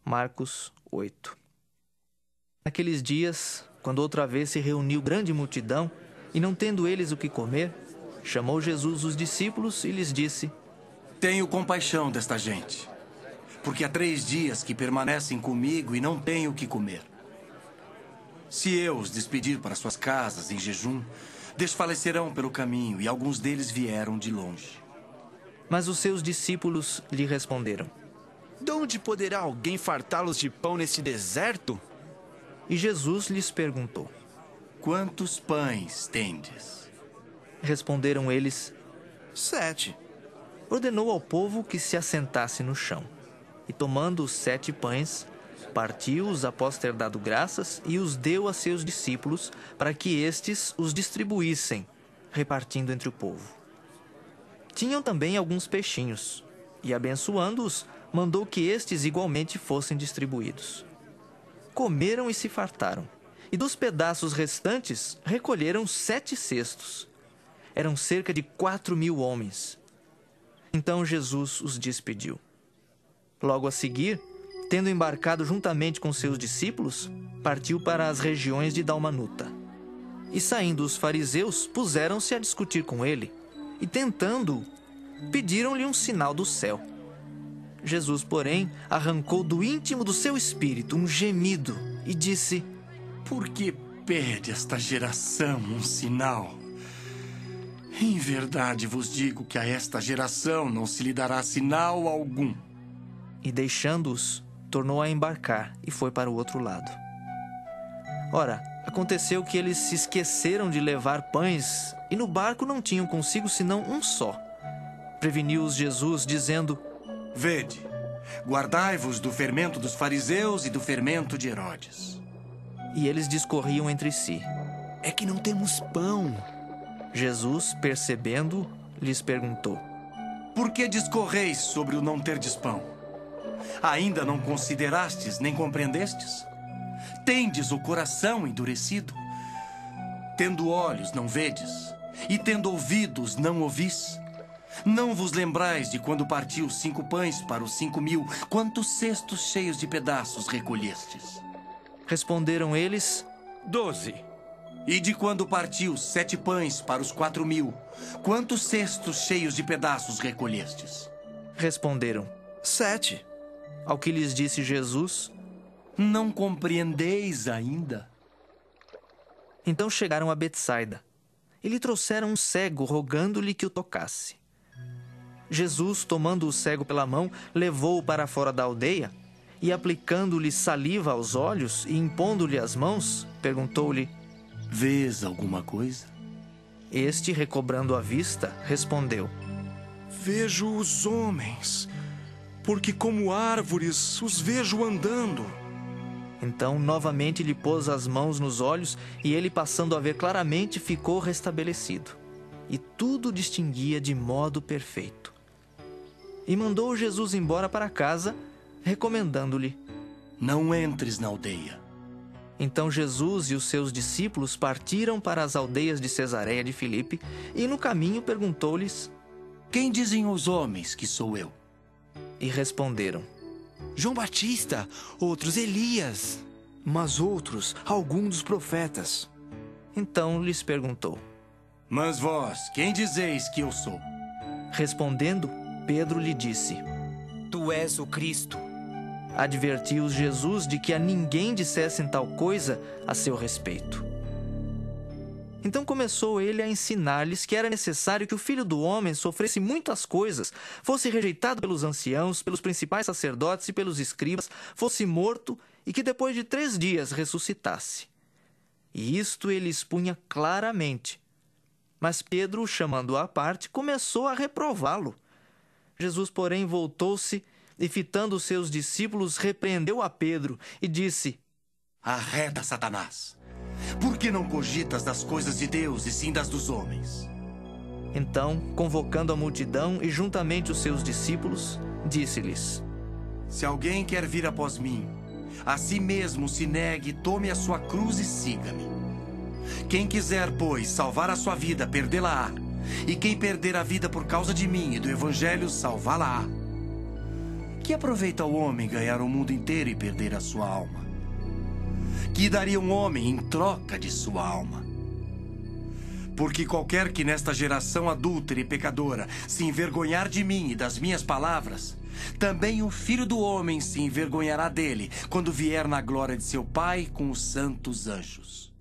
Marcos 8. Naqueles dias, quando outra vez se reuniu grande multidão, e não tendo eles o que comer, chamou Jesus os discípulos e lhes disse: Tenho compaixão desta gente, porque há 3 dias que permanecem comigo e não têm o que comer. Se eu os despedir para suas casas em jejum, desfalecerão pelo caminho, e alguns deles vieram de longe. Mas os seus discípulos lhe responderam: De onde poderá alguém fartá-los de pão neste deserto? E Jesus lhes perguntou: Quantos pães tendes? Responderam eles: 7. Ordenou ao povo que se assentasse no chão. E tomando os 7 pães, partiu-os após ter dado graças e os deu a seus discípulos para que estes os distribuíssem, repartindo entre o povo. Tinham também alguns peixinhos, e abençoando-os, mandou que estes igualmente fossem distribuídos. Comeram e se fartaram, e dos pedaços restantes recolheram 7 cestos. Eram cerca de 4.000 homens. Então Jesus os despediu. Logo a seguir, tendo embarcado juntamente com seus discípulos, partiu para as regiões de Dalmanuta. E saindo os fariseus, puseram-se a discutir com ele, e tentando-o, pediram-lhe um sinal do céu. Jesus, porém, arrancou do íntimo do seu espírito um gemido e disse: Por que pede esta geração um sinal? Em verdade vos digo que a esta geração não se lhe dará sinal algum. E deixando-os, tornou a embarcar e foi para o outro lado. Ora, aconteceu que eles se esqueceram de levar pães e no barco não tinham consigo senão um só. Preveniu-os Jesus, dizendo: Vede, guardai-vos do fermento dos fariseus e do fermento de Herodes. E eles discorriam entre si. É que não temos pão. Jesus, percebendo, lhes perguntou: Por que discorreis sobre o não terdes pão? Ainda não considerastes nem compreendestes? Tendes o coração endurecido? Tendo olhos, não vedes? E tendo ouvidos, não ouvis? Não vos lembrais de quando partiu 5 pães para os 5.000, quantos cestos cheios de pedaços recolhestes? Responderam eles: 12. E de quando partiu 7 pães para os 4.000, quantos cestos cheios de pedaços recolhestes? Responderam: 7. Ao que lhes disse Jesus: Não compreendeis ainda? Então chegaram a Betsaida. E lhe trouxeram um cego, rogando-lhe que o tocasse. Jesus, tomando o cego pela mão, levou-o para fora da aldeia, e aplicando-lhe saliva aos olhos e impondo-lhe as mãos, perguntou-lhe: Vês alguma coisa? Este, recobrando a vista, respondeu: Vejo os homens, porque como árvores os vejo andando. Então, novamente lhe pôs as mãos nos olhos, e ele, passando a ver claramente, ficou restabelecido. E tudo distinguia de modo perfeito. E mandou Jesus embora para casa, recomendando-lhe: Não entres na aldeia. Então Jesus e os seus discípulos partiram para as aldeias de Cesareia de Filipe, e no caminho perguntou-lhes: Quem dizem os homens que sou eu? E responderam: João Batista, outros Elias. Mas outros, algum dos profetas. Então lhes perguntou. Mas vós, quem dizeis que eu sou? Respondendo, Pedro lhe disse: Tu és o Cristo. Advertiu-os Jesus de que a ninguém dissessem tal coisa a seu respeito. Então começou ele a ensinar-lhes que era necessário que o Filho do Homem sofresse muitas coisas, fosse rejeitado pelos anciãos, pelos principais sacerdotes e pelos escribas, fosse morto e que depois de 3 dias ressuscitasse. E isto ele expunha claramente. Mas Pedro, chamando-o à parte, começou a reprová-lo. Jesus, porém, voltou-se e, fitando os seus discípulos, repreendeu a Pedro e disse: Arreda, Satanás! Por que não cogitas das coisas de Deus e sim das dos homens? Então, convocando a multidão e juntamente os seus discípulos, disse-lhes: Se alguém quer vir após mim, a si mesmo se negue, tome a sua cruz e siga-me. Quem quiser, pois, salvar a sua vida, perdê-la-á. E quem perder a vida por causa de mim e do Evangelho, salvá-la-á. Que aproveita o homem ganhar o mundo inteiro e perder a sua alma? Que daria um homem em troca de sua alma? Porque qualquer que nesta geração adúltera e pecadora se envergonhar de mim e das minhas palavras, também o Filho do Homem se envergonhará dele quando vier na glória de seu Pai com os santos anjos.